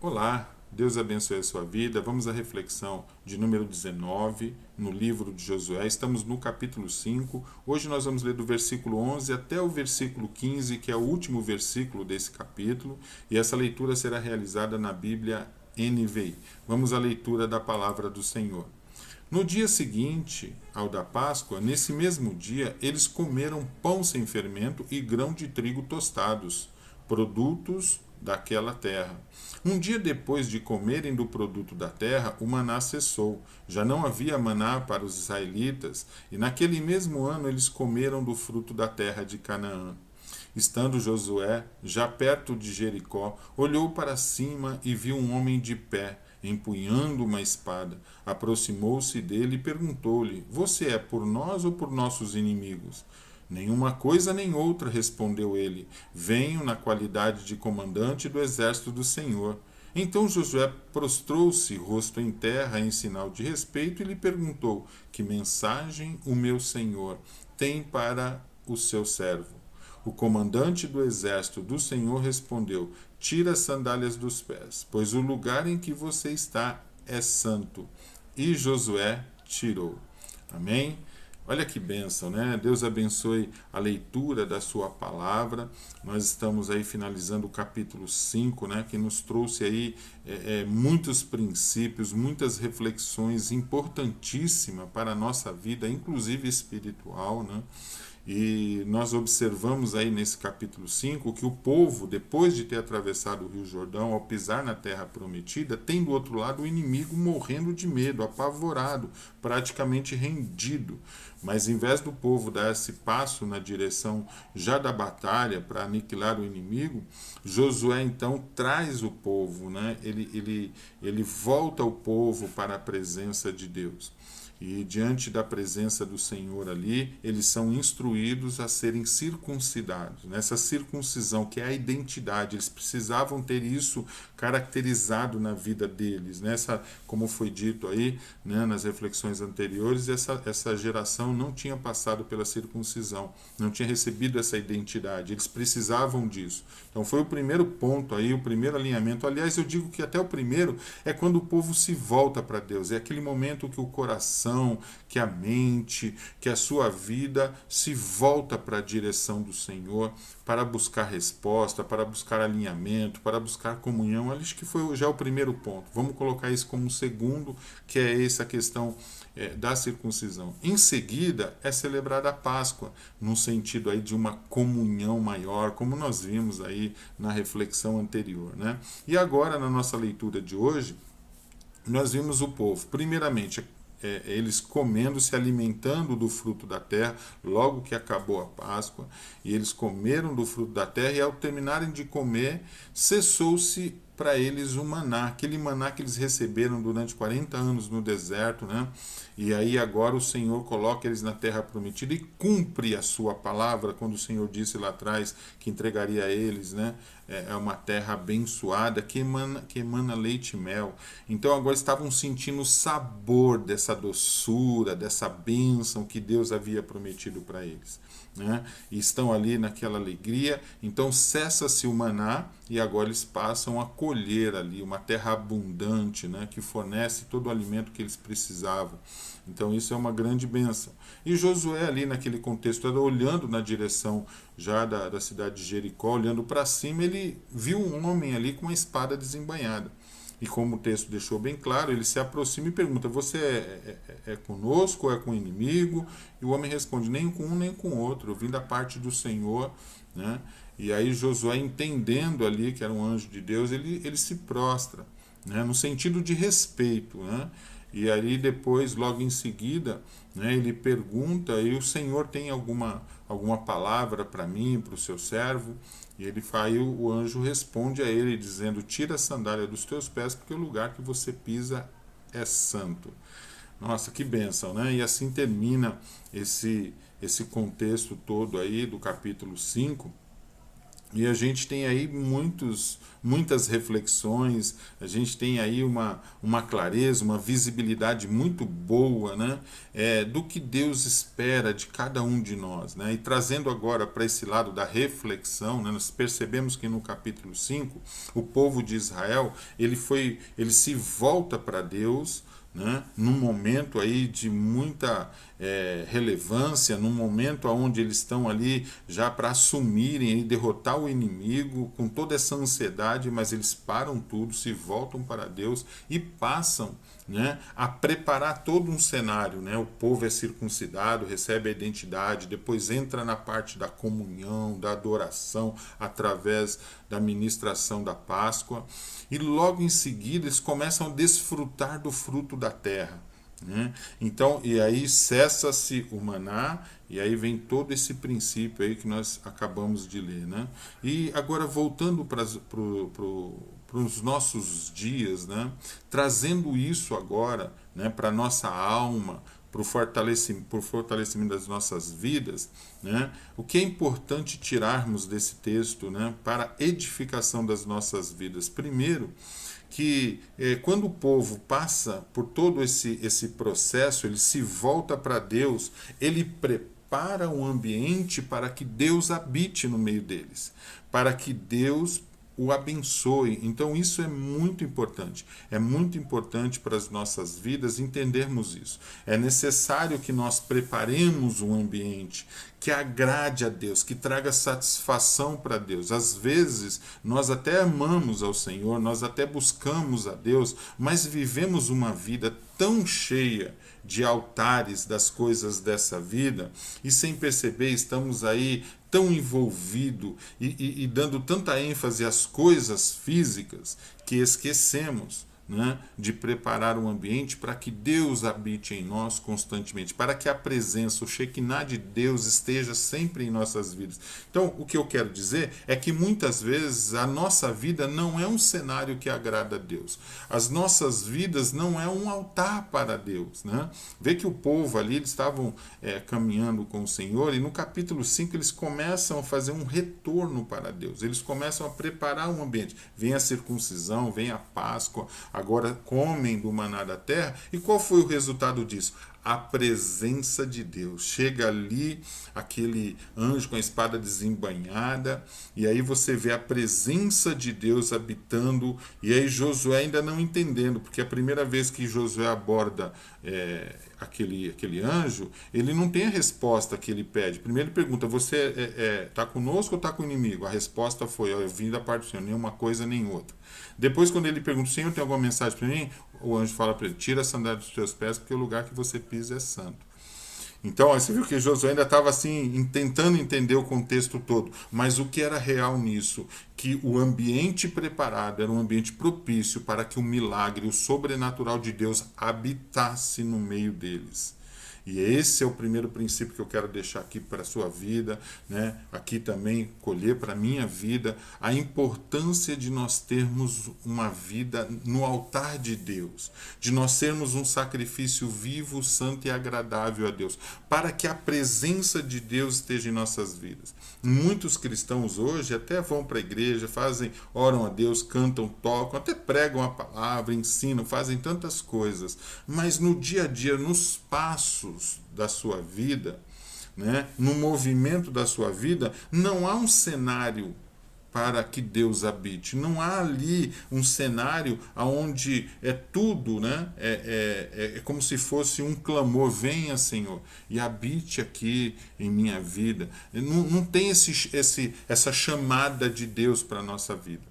Olá, Deus abençoe a sua vida. Vamos à reflexão de número 19 no livro de Josué. Estamos no capítulo 5. Hoje nós vamos ler do versículo 11 até o versículo 15, que é o último versículo desse capítulo, e essa leitura será realizada na Bíblia NVI. Vamos à leitura da palavra do Senhor. No dia seguinte ao da Páscoa, nesse mesmo dia, eles comeram pão sem fermento e grão de trigo tostados, produtos daquela terra. Um dia depois de comerem do produto da terra, o maná cessou. Já não havia maná para os israelitas, e naquele mesmo ano eles comeram do fruto da terra de Canaã. Estando Josué já perto de Jericó, olhou para cima e viu um homem de pé, empunhando uma espada. Aproximou-se dele e perguntou-lhe: Você é por nós ou por nossos inimigos? Nenhuma coisa nem outra, respondeu ele. Venho na qualidade de comandante do exército do Senhor. Então Josué prostrou-se, rosto em terra, em sinal de respeito, e lhe perguntou: Que mensagem o meu senhor tem para o seu servo? O comandante do exército do Senhor respondeu: Tira as sandálias dos pés, pois o lugar em que você está é santo. E Josué tirou. Amém? Olha que bênção, né? Deus abençoe a leitura da sua palavra. Nós estamos aí finalizando o capítulo 5, né? Que nos trouxe aí muitos princípios, muitas reflexões importantíssimas para a nossa vida, inclusive espiritual, né? E nós observamos aí nesse capítulo 5 que o povo, depois de ter atravessado o Rio Jordão, ao pisar na terra prometida, tem do outro lado o inimigo morrendo de medo, apavorado, praticamente rendido. Mas em vez do povo dar esse passo na direção já da batalha para aniquilar o inimigo, Josué então traz o povo, né? Ele volta o povo para a presença de Deus. E diante da presença do Senhor ali, eles são instruídos a serem circuncidados. Nessa circuncisão, que é a identidade, eles precisavam ter isso caracterizado na vida deles. Nessa, como foi dito aí, né, nas reflexões anteriores, essa geração não tinha passado pela circuncisão, não tinha recebido essa identidade. Eles precisavam disso. Então foi o primeiro ponto aí, o primeiro alinhamento. Aliás, eu digo que até o primeiro é quando o povo se volta para Deus. É aquele momento que o coração, que a mente, que a sua vida se volta para a direção do Senhor, para buscar resposta, para buscar alinhamento, para buscar comunhão. Acho que foi já o primeiro ponto. Vamos colocar isso como um segundo, que é essa questão da circuncisão. Em seguida, é celebrada a Páscoa, no sentido aí de uma comunhão maior, como nós vimos aí na reflexão anterior, né? E agora, na nossa leitura de hoje, nós vimos o povo, primeiramente, eles comendo, se alimentando do fruto da terra, logo que acabou a Páscoa, e eles comeram do fruto da terra, e ao terminarem de comer, cessou-se para eles o maná, aquele maná que eles receberam durante 40 anos no deserto, né? E aí agora o Senhor coloca eles na terra prometida e cumpre a sua palavra, quando o Senhor disse lá atrás que entregaria a eles, né? É uma terra abençoada que emana leite e mel. Então agora estavam sentindo o sabor dessa doçura, dessa bênção que Deus havia prometido para eles, né? E estão ali naquela alegria. Então cessa-se o maná e agora eles passam a colher ali uma terra abundante, né? Que fornece todo o alimento que eles precisavam. Então isso é uma grande bênção. E Josué ali naquele contexto, olhando na direção já da cidade de Jericó, olhando para cima, ele viu um homem ali com uma espada desembainhada. E como o texto deixou bem claro, ele se aproxima e pergunta: Você é conosco ou é com o inimigo? E o homem responde: Nem com um nem com o outro, eu vim da parte do Senhor, né? E aí Josué, entendendo ali que era um anjo de Deus, ele se prostra, né? No sentido de respeito, né? E aí depois, logo em seguida, né, ele pergunta: E o Senhor tem alguma palavra para mim, para o seu servo? E aí o anjo responde a ele dizendo: Tira a sandália dos teus pés, porque o lugar que você pisa é santo. Nossa, que bênção, né? E assim termina esse contexto todo aí do capítulo 5. E a gente tem aí muitas reflexões, a gente tem aí uma clareza, uma visibilidade muito boa, né, do que Deus espera de cada um de nós. Né? E trazendo agora para esse lado da reflexão, né, nós percebemos que no capítulo 5 o povo de Israel ele se volta para Deus, né, num momento aí de muita relevância, num momento onde eles estão ali já para assumirem e derrotar o inimigo com toda essa ansiedade, mas eles param tudo, se voltam para Deus e passam, né, a preparar todo um cenário. Né? O povo é circuncidado, recebe a identidade, depois entra na parte da comunhão, da adoração, através da ministração da Páscoa, e logo em seguida eles começam a desfrutar do fruto da terra. Né? Então, e aí cessa-se o maná, e aí vem todo esse princípio aí que nós acabamos de ler. Né? E agora voltando para os nossos dias, né? Trazendo isso agora, né, para a nossa alma, para o fortalecimento das nossas vidas, né? O que é importante tirarmos desse texto, né, para a edificação das nossas vidas? Primeiro, que quando o povo passa por todo esse processo, ele se volta para Deus, ele prepara um ambiente para que Deus habite no meio deles, para que Deus o abençoe. Então isso é muito importante. É muito importante para as nossas vidas entendermos isso. É necessário que nós preparemos um ambiente que agrade a Deus, que traga satisfação para Deus. Às vezes nós até amamos ao Senhor, nós até buscamos a Deus, mas vivemos uma vida tão cheia de altares das coisas dessa vida, e sem perceber estamos aí tão envolvido e dando tanta ênfase às coisas físicas que esquecemos, né, de preparar um ambiente para que Deus habite em nós constantemente, para que a presença, o Shekinah de Deus esteja sempre em nossas vidas. Então, o que eu quero dizer é que muitas vezes a nossa vida não é um cenário que agrada a Deus. As nossas vidas não é um altar para Deus. Né? Vê que o povo ali, eles estavam caminhando com o Senhor, e no capítulo 5 eles começam a fazer um retorno para Deus. Eles começam a preparar um ambiente. Vem a circuncisão, vem a Páscoa, agora comem do maná da terra. E qual foi o resultado disso? A presença de Deus. Chega ali aquele anjo com a espada desembainhada, e aí você vê a presença de Deus habitando, e aí Josué ainda não entendendo, porque a primeira vez que Josué aborda aquele anjo, ele não tem a resposta que ele pede. Primeiro ele pergunta, você está conosco ou está com o inimigo? A resposta foi, eu vim da parte do Senhor, nem uma coisa nem outra. Depois, quando ele pergunta, Senhor, tem alguma mensagem para mim? O anjo fala para ele, tira a sandália dos teus pés, porque o lugar que você pisa é santo. Então, você viu que Josué ainda estava assim, tentando entender o contexto todo. Mas o que era real nisso? Que o ambiente preparado era um ambiente propício para que o milagre, o sobrenatural de Deus habitasse no meio deles. E esse é o primeiro princípio que eu quero deixar aqui para a sua vida, né? Aqui também colher para a minha vida a importância de nós termos uma vida no altar de Deus, de nós sermos um sacrifício vivo, santo e agradável a Deus, para que a presença de Deus esteja em nossas vidas. Muitos cristãos hoje até vão para a igreja, oram a Deus, cantam, tocam, até pregam a palavra, ensinam, fazem tantas coisas, mas no dia a dia, nos passos da sua vida, né, no movimento da sua vida, não há um cenário para que Deus habite. Não há ali um cenário onde é tudo, né? É como se fosse um clamor, venha Senhor e habite aqui em minha vida. Não tem essa chamada de Deus para a nossa vida.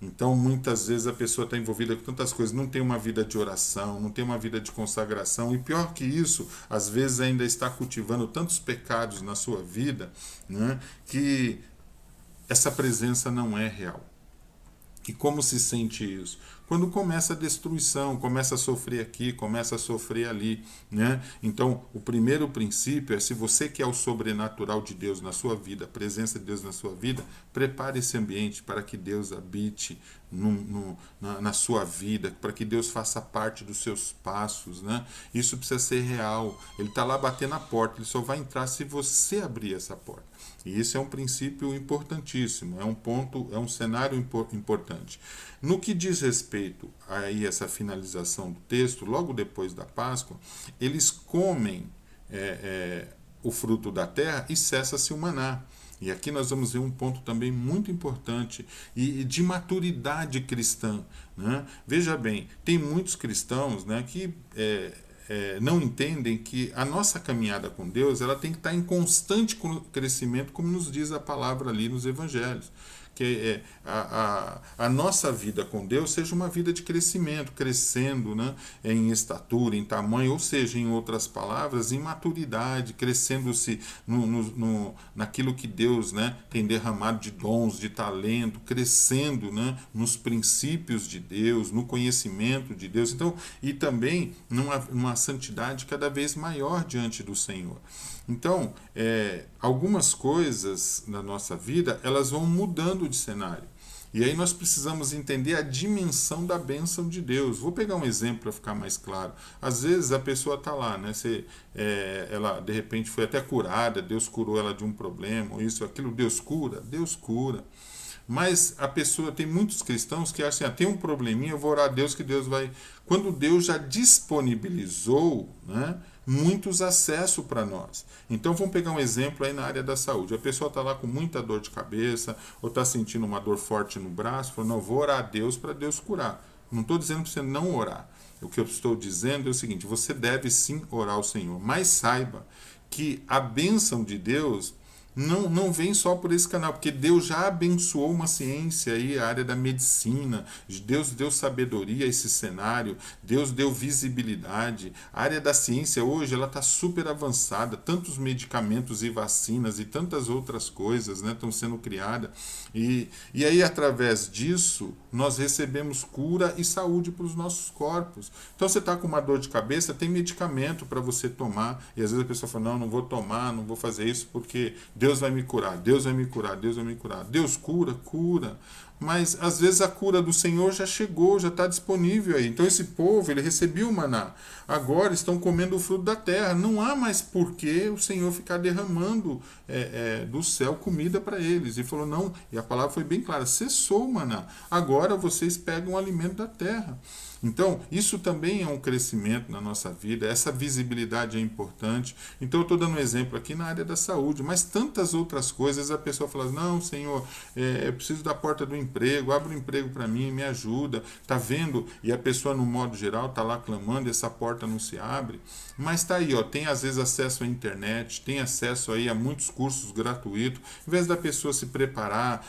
Então, muitas vezes a pessoa está envolvida com tantas coisas, não tem uma vida de oração, não tem uma vida de consagração, e pior que isso, às vezes ainda está cultivando tantos pecados na sua vida, né, que essa presença não é real. E como se sente isso? Quando começa a destruição, começa a sofrer aqui, começa a sofrer ali, né? Então, o primeiro princípio é: se você quer o sobrenatural de Deus na sua vida, a presença de Deus na sua vida, prepare esse ambiente para que Deus habite na sua vida, para que Deus faça parte dos seus passos, né? Isso precisa ser real. Ele está lá batendo a porta, ele só vai entrar se você abrir essa porta. E isso é um princípio importantíssimo, é um ponto, é um cenário importante. No que diz respeito a essa finalização do texto, logo depois da Páscoa, eles comem o fruto da terra e cessa-se o maná. E aqui nós vamos ver um ponto também muito importante e de maturidade cristã, né? Veja bem, tem muitos cristãos, né, que não entendem que a nossa caminhada com Deus ela tem que estar em constante crescimento, como nos diz a palavra ali nos evangelhos. Que a nossa vida com Deus seja uma vida de crescimento, crescendo, né, em estatura, em tamanho, ou seja, em outras palavras, em maturidade, crescendo-se naquilo que Deus, né, tem derramado de dons, de talento, crescendo, né, nos princípios de Deus, no conhecimento de Deus, então, e também numa santidade cada vez maior diante do Senhor. Então, algumas coisas na nossa vida, elas vão mudando de cenário. E aí nós precisamos entender a dimensão da bênção de Deus. Vou pegar um exemplo para ficar mais claro. Às vezes a pessoa está lá, né? Ela de repente foi até curada, Deus curou ela de um problema, ou isso, aquilo, Deus cura. Deus cura. Mas a pessoa, tem muitos cristãos que acham assim, tem um probleminha, eu vou orar a Deus que Deus vai... Quando Deus já disponibilizou, né, muitos acessos para nós. Então vamos pegar um exemplo aí na área da saúde. A pessoa está lá com muita dor de cabeça, ou está sentindo uma dor forte no braço, falou, não, vou orar a Deus para Deus curar. Não estou dizendo para você não orar. O que eu estou dizendo é o seguinte, você deve sim orar ao Senhor, mas saiba que a bênção de Deus não vem só por esse canal, porque Deus já abençoou uma ciência aí, a área da medicina, Deus deu sabedoria a esse cenário, Deus deu visibilidade. A área da ciência hoje ela está super avançada, tantos medicamentos e vacinas e tantas outras coisas, né, estão sendo criadas. E aí, através disso, nós recebemos cura e saúde para os nossos corpos. Então, você está com uma dor de cabeça, tem medicamento para você tomar, e às vezes a pessoa fala, não vou tomar, não vou fazer isso porque Deus vai me curar, Deus vai me curar, Deus vai me curar. Deus cura, cura. Mas às vezes a cura do Senhor já chegou, já está disponível aí. Então esse povo, ele recebeu o maná. Agora estão comendo o fruto da terra. Não há mais por que o Senhor ficar derramando do céu comida para eles. E falou, não, e a palavra foi bem clara, cessou o maná. Agora vocês pegam o alimento da terra. Então, isso também é um crescimento na nossa vida, essa visibilidade é importante. Então, eu estou dando um exemplo aqui na área da saúde, mas tantas outras coisas, a pessoa fala, não, Senhor, eu preciso da porta do emprego, abre um emprego para mim, me ajuda, tá vendo? E a pessoa, no modo geral, está lá clamando, essa porta não se abre. Mas está aí, ó, tem às vezes acesso à internet, tem acesso aí a muitos cursos gratuitos. Em vez da pessoa se preparar,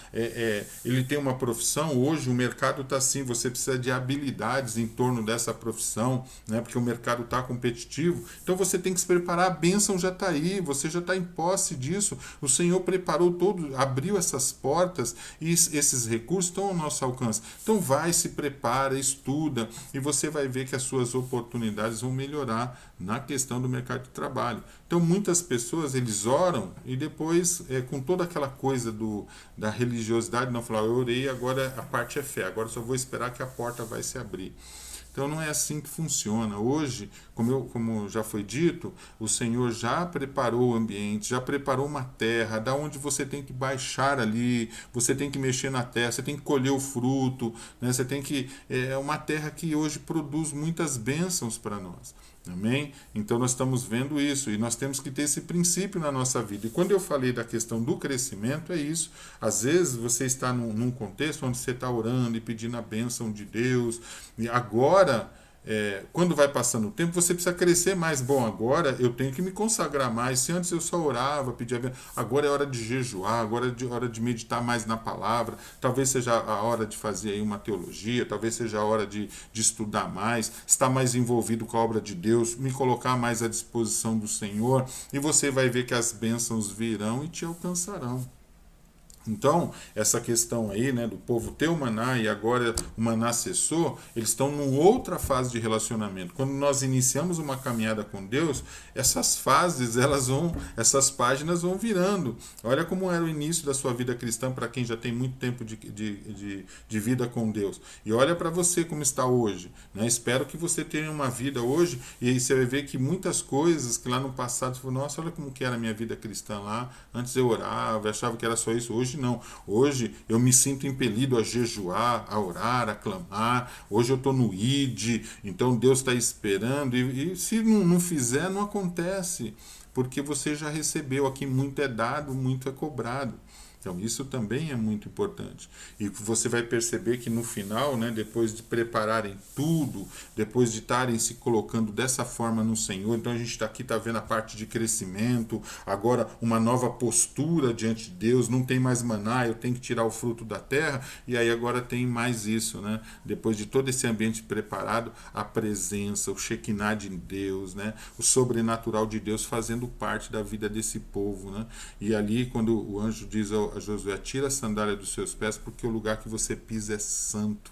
ele tem uma profissão, hoje o mercado está assim, você precisa de habilidades em torno dessa profissão, né, porque o mercado está competitivo, então você tem que se preparar, a bênção já está aí, você já está em posse disso, o Senhor preparou todo, abriu essas portas e esses recursos estão ao nosso alcance. Então vai, se prepara, estuda e você vai ver que as suas oportunidades vão melhorar na questão do mercado de trabalho. Então muitas pessoas, eles oram e depois, com toda aquela coisa da religiosidade, não falar, eu orei, agora a parte é fé, agora só vou esperar que a porta vai se abrir. Então não é assim que funciona. Hoje, como já foi dito, o Senhor já preparou o ambiente, já preparou uma terra, da onde você tem que baixar ali, você tem que mexer na terra, você tem que colher o fruto, né? Você tem que é uma terra que hoje produz muitas bênçãos para nós. Amém? Então nós estamos vendo isso e nós temos que ter esse princípio na nossa vida. E quando eu falei da questão do crescimento, é isso. Às vezes você está num contexto onde você está orando e pedindo a bênção de Deus, e agora, quando vai passando o tempo, você precisa crescer mais. Bom, agora eu tenho que me consagrar mais. Se antes eu só orava, pedia bênção, agora é hora de jejuar, agora é hora de meditar mais na palavra. Talvez seja a hora de fazer aí uma teologia, talvez seja a hora de estudar mais, estar mais envolvido com a obra de Deus, me colocar mais à disposição do Senhor, e você vai ver que as bênçãos virão e te alcançarão. Então, essa questão aí, né, do povo ter o maná e agora o maná cessou, eles estão numa outra fase de relacionamento. Quando nós iniciamos uma caminhada com Deus, essas fases, essas páginas vão virando. Olha como era o início da sua vida cristã para quem já tem muito tempo de vida com Deus. E olha para você como está hoje, né? Espero que você tenha uma vida hoje e aí você vai ver que muitas coisas que lá no passado você falou, nossa, olha como que era a minha vida cristã lá, antes eu orava, eu achava que era só isso. Hoje não. Hoje eu me sinto impelido a jejuar, a orar, a clamar. Hoje eu estou no ID, então Deus está esperando. E se não fizer, não acontece. Porque você já recebeu. Aqui muito é dado, muito é cobrado. Então, isso também é muito importante. E você vai perceber que no final, né, depois de prepararem tudo, depois de estarem se colocando dessa forma no Senhor, então a gente está vendo a parte de crescimento, agora uma nova postura diante de Deus, não tem mais maná, eu tenho que tirar o fruto da terra, e aí agora tem mais isso, né? Depois de todo esse ambiente preparado, a presença, o Shekinah de Deus, né? O sobrenatural de Deus fazendo parte da vida desse povo, né? E ali, quando o anjo diz a Josué, tira a sandália dos seus pés, porque o lugar que você pisa é santo.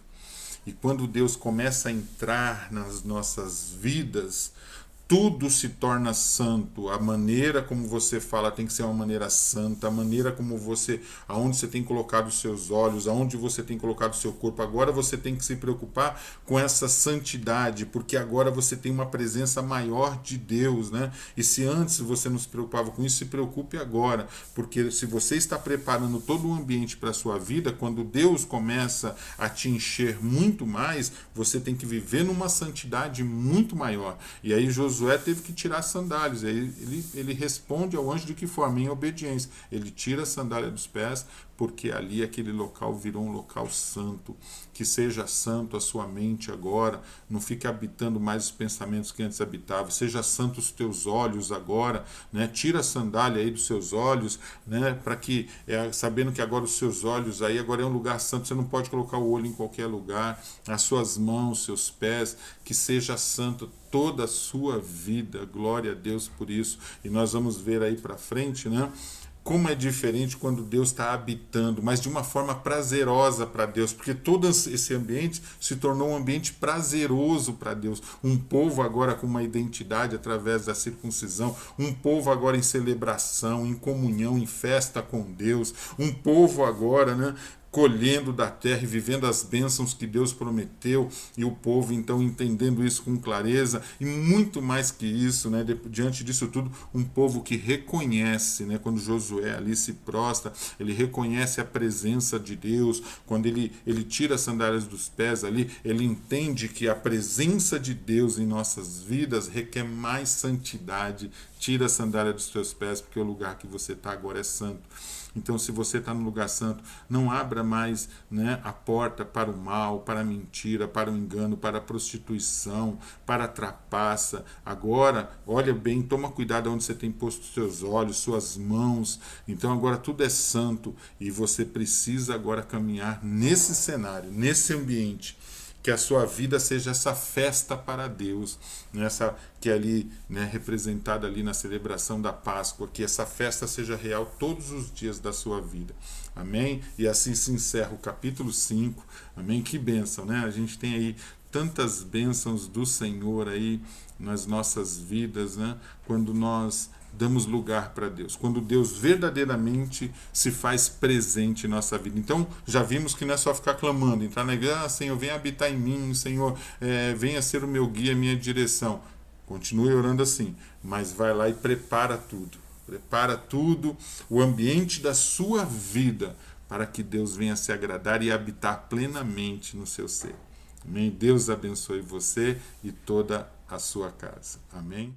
E quando Deus começa a entrar nas nossas vidas, tudo se torna santo. A maneira como você fala tem que ser uma maneira santa. A maneira como você, aonde você tem colocado os seus olhos, aonde você tem colocado o seu corpo. Agora você tem que se preocupar com essa santidade, porque agora você tem uma presença maior de Deus, né? E se antes você não se preocupava com isso, se preocupe agora, porque se você está preparando todo o ambiente para a sua vida, quando Deus começa a te encher muito mais, você tem que viver numa santidade muito maior. E aí Josué teve que tirar as sandálias. Ele responde ao anjo de que forma? Em obediência. Ele tira a sandália dos pés, porque ali aquele local virou um local santo. Que seja santo a sua mente agora, não fique habitando mais os pensamentos que antes habitavam. Seja santo os teus olhos agora, né? Tira a sandália aí dos seus olhos, né? Para que, sabendo que agora os seus olhos aí agora é um lugar santo, você não pode colocar o olho em qualquer lugar, as suas mãos, seus pés, que seja santo toda a sua vida. Glória a Deus por isso. E nós vamos ver aí para frente, né? Como é diferente quando Deus está habitando, mas de uma forma prazerosa para Deus, porque todo esse ambiente se tornou um ambiente prazeroso para Deus. Um povo agora com uma identidade através da circuncisão, um povo agora em celebração, em comunhão, em festa com Deus, um povo agora, né, colhendo da terra e vivendo as bênçãos que Deus prometeu, e o povo então entendendo isso com clareza, e muito mais que isso, né, diante disso tudo, um povo que reconhece, né, quando Josué ali se prostra, ele reconhece a presença de Deus, quando ele tira as sandálias dos pés ali, ele entende que a presença de Deus em nossas vidas requer mais santidade. Tira a sandália dos teus pés, porque o lugar que você está agora é santo. Então, se você está no lugar santo, não abra mais, né, a porta para o mal, para a mentira, para o engano, para a prostituição, para a trapaça. Agora, olha bem, toma cuidado onde você tem posto os seus olhos, suas mãos. Então, agora tudo é santo e você precisa agora caminhar nesse cenário, nesse ambiente. Que a sua vida seja essa festa para Deus, nessa que é ali, né, representada ali na celebração da Páscoa, que essa festa seja real todos os dias da sua vida. Amém? E assim se encerra o capítulo 5. Amém? Que bênção, né? A gente tem aí tantas bênçãos do Senhor aí nas nossas vidas, né? Quando nós damos lugar para Deus, quando Deus verdadeiramente se faz presente em nossa vida. Então, já vimos que não é só ficar clamando, entrar na igreja, Senhor, venha habitar em mim, Senhor, venha ser o meu guia, minha direção. Continue orando assim, mas vai lá e prepara tudo, o ambiente da sua vida, para que Deus venha se agradar e habitar plenamente no seu ser. Amém? Deus abençoe você e toda a sua casa. Amém?